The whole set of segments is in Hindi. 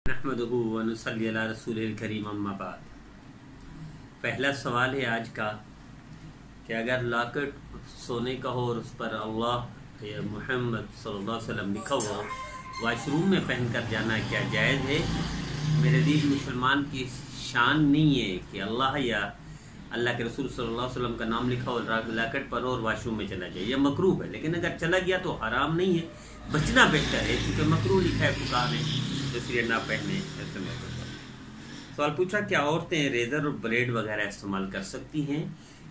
नहमदुहु व नुसल्ली अला रसूलिल करीम अम्मा बाद। पहला सवाल है आज का कि अगर लॉकेट सोने का हो और उस पर अल्लाह या मुहम्मद सल्लल्लाहु अलैहि वसल्लम लिखा हुआ वाशरूम में पहनकर जाना क्या जायज़ है? मेरे दीन मुसलमान की शान नहीं है कि अल्लाह या अल्लाह के रसूल सल्लल्लाहु अलैहि वसल्लम का नाम लिखा हो लॉकेट पर और वाशरूम में चला जाए, यह मकरूह है। लेकिन अगर चला गया तो हराम नहीं है, बचना बेहतर है क्योंकि मकरूह लिखा है फुकाहा ने, इसलिए ना पहने। ऐसे मौके पर सवाल पूछा, क्या औरतें रेजर और ब्लेड वगैरह इस्तेमाल कर सकती हैं?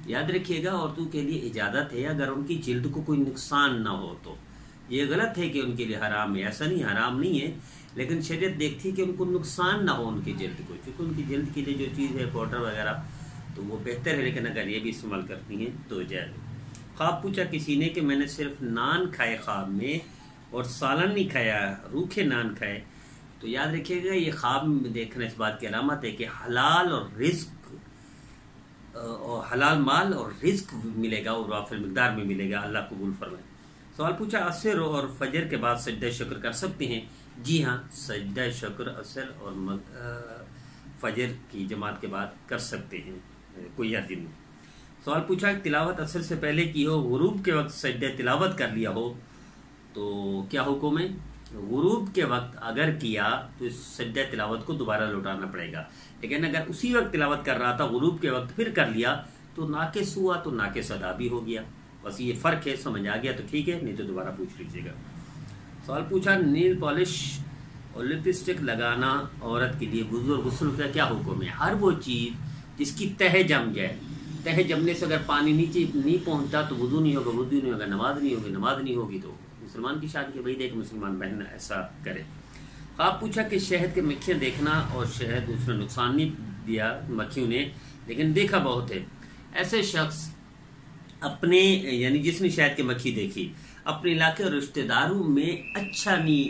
याद रखिएगा, औरतों के लिए इजाज़त है अगर उनकी जिल्द को कोई नुकसान ना हो तो। ये गलत है कि उनके लिए हराम है, ऐसा नहीं, हराम नहीं है, लेकिन शरीयत देखती है कि उनको नुकसान ना हो उनकी जिल्द को, क्योंकि उनकी जिल्द के लिए जो चीज़ है पाउडर वगैरह तो वो बेहतर है। लेकिन अगर ये भी इस्तेमाल करती हैं तो जाए। ख्वाब पूछा किसी ने कि मैंने सिर्फ नान खाए ख्वाब में और सालन नहीं खाया, रूखे नान खाए, तो याद रखिएगा ये ख्वाब में देखना इस बात की अलामत है कि हलाल और रिज्क और हलाल माल और रिज्क मिलेगा और वाफिल मिकदार में मिलेगा, अल्लाह कबूल फरमाए। सवाल पूछा, असर और फजर के बाद सजदा शुक्र कर सकते हैं? जी हाँ, सजदा शुक्र असर और फजर की जमात के बाद कर सकते हैं, कोई हर्ज नहीं। सवाल पूछा, तिलावत असर से पहले की हो, गुरूब के वक्त सजदा तिलावत कर लिया हो तो क्या हुक्म है? गुरूब के वक्त अगर किया तो इस सजदा तिलावत को दोबारा लौटाना पड़ेगा, लेकिन अगर उसी वक्त तिलावत कर रहा था गुरूब के वक्त फिर कर लिया तो नाकिस हुआ, तो नाकिस अदा भी हो गया। बस ये फ़र्क है, समझ आ गया तो ठीक है, नहीं तो दोबारा पूछ लीजिएगा। सवाल पूछा, नील पॉलिश और लिपस्टिक लगाना औरत के लिए वुज़ू और गुस्ल का क्या हुक्म है? हर वो चीज़ जिसकी तह जम जाए, तह जमने से अगर पानी नीचे नहीं पहुंचता तो वुज़ू नहीं होगा, वुज़ू नहीं होगा, नमाज नहीं होगी, नमाज नहीं होगी तो मुसलमान की शान के भाई देख मुसलमान बहन ऐसा करे। आप पूछा कि शहद के मक्खियाँ देखना और शहद उसने नुकसान नहीं दिया मक्खियों ने, लेकिन देखा बहुत है। ऐसे शख्स अपने यानी जिसने शहद की मक्खी देखी अपने इलाके और रिश्तेदारों में अच्छा नहीं,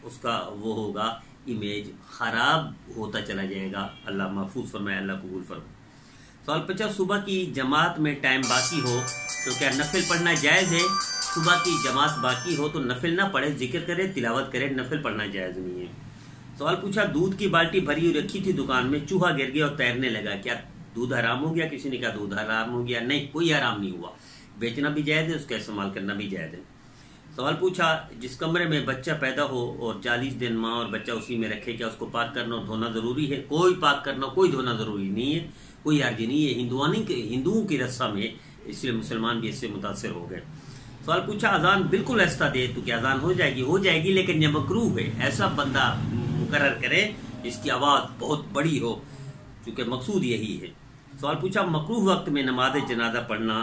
उसका वो होगा इमेज खराब होता चला जाएगा। अल्लाह महफूज फरमाए, अल्लाह कबूल फरमाए। सवाल पूछा, सुबह की जमात में टाइम बाकी हो तो क्या नफिल पढ़ना जायज़ है? सुबह की जमात बाकी हो तो नफिल ना पढ़े, जिक्र करे, तिलावत करे, नफिल पढ़ना जायज़ नहीं है। सवाल पूछा, दूध की बाल्टी भरी हुई रखी थी दुकान में, चूहा गिर गया और तैरने लगा, क्या दूध हराम हो गया? किसी ने कहा दूध हराम हो गया, नहीं, कोई हराम नहीं हुआ, बेचना भी जायज़ है, उसका इस्तेमाल करना भी जायज़ है। सवाल पूछा, जिस कमरे में बच्चा पैदा हो और 40 दिन माँ और बच्चा उसी में रखे, क्या उसको पाक करना और धोना ज़रूरी है? कोई पाक करना कोई धोना ज़रूरी नहीं है, कोई हर्ज नहीं है, हिंदुओं की रस्म है, इसलिए मुसलमान भी इससे मुतासर हो गए। सवाल पूछा, अजान बिल्कुल ऐसा दे तो क्या अजान हो जाएगी? हो जाएगी, लेकिन यह मकरूह है, ऐसा बंदा मुकर्रर करे जिसकी आवाज़ बहुत बड़ी हो, क्योंकि मकसूद यही है। सवाल पूछा, मकरूह वक्त में नमाज जनाजा पढ़ना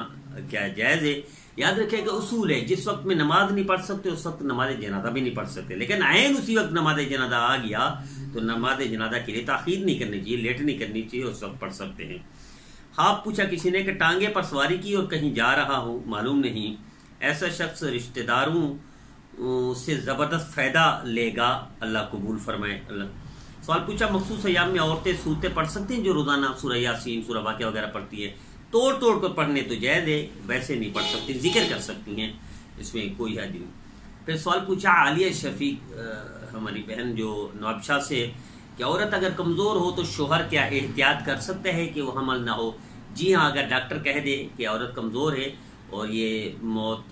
क्या जायज़ है? याद रखिएगा उसूल है, जिस वक्त में नमाज नहीं पढ़ सकते उस वक्त नमाज जनाजा भी नहीं पढ़ सकते, लेकिन आयन उसी वक्त नमाज जनाजा आ गया तो नमाज जनाजा के लिए ताखीर नहीं करनी चाहिए, लेट नहीं करनी चाहिए, उस वक्त पढ़ सकते हैं। ख्वाब पूछा किसी ने कि टांगे पर सवारी की और कहीं जा रहा हो, मालूम नहीं, ऐसा शख्स रिश्तेदारों से ज़बरदस्त फ़ायदा लेगा, अल्लाह कबूल फरमाए। अल्लाह। सवाल पूछा, मखसूस अय्याम में औरतें सूरतें पढ़ सकती हैं जो रोज़ाना सूरह यासीन, सूरह वाक़िया वगैरह पढ़ती है? तोड़ तोड़ कर पढ़ने तो जायज़ है, वैसे नहीं पढ़ सकती, जिक्र कर सकती हैं, इसमें कोई हद नहीं। फिर सवाल पूछा, आलिया शफीक हमारी बहन जो नवाबशाह से, कि औरत अगर कमज़ोर हो तो शोहर क्या एहतियात कर सकते हैं कि वो हमल ना हो? जी हाँ, अगर डॉक्टर कह दे कि औरत कमज़ोर है और ये मौत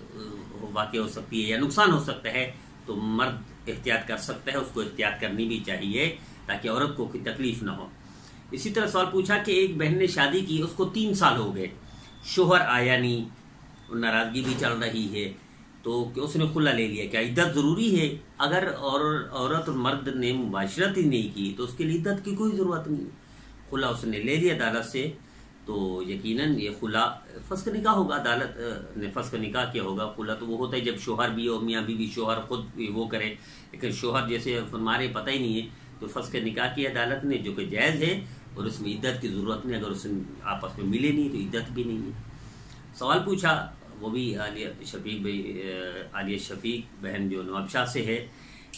वाक़ई हो सकती है या नुकसान हो सकता है तो मर्द एहतियात कर सकता है, उसको एहतियात करनी भी चाहिए ताकि औरत को कोई तकलीफ़ ना हो। इसी तरह सवाल पूछा कि एक बहन ने शादी की, उसको 3 साल हो गए, शोहर आया नहीं, नाराज़गी भी चल रही है, तो उसने खुला ले लिया, क्या इद्दत ज़रूरी है? अगर औरत और मर्द ने मुबाशरत ही नहीं की तो उसके लिए इद्दत की कोई ज़रूरत नहीं, खुला उसने ले लिया अदालत से तो यकीनन ये खुला फस्क निकाह होगा, अदालत ने फस्क निकाह किया होगा। खुला तो वो होता है जब शोहर भी और मियाँ बीवी शोहर खुद वो करे, लेकिन शोहर जैसे हमारे पता ही नहीं है तो फस्क निकाह की अदालत ने, जो कि जायज़ है और उसमें इद्दत की ज़रूरत नहीं, अगर उसमें आपस में मिले नहीं तो इद्दत भी नहीं है। सवाल पूछा, वो भी आलिया शफीक बहन जो नवाबशाह से है,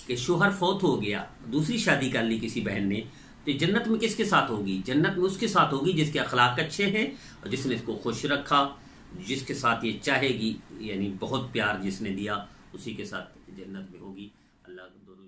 कि शोहर फौत हो गया, दूसरी शादी कर ली किसी बहन ने, तो जन्नत में किसके साथ होगी? जन्नत में उसके साथ होगी जिसके अखलाक अच्छे हैं और जिसने इसको खुश रखा, जिसके साथ ये चाहेगी, यानी बहुत प्यार जिसने दिया उसी के साथ जन्नत में होगी। अल्लाह दोनों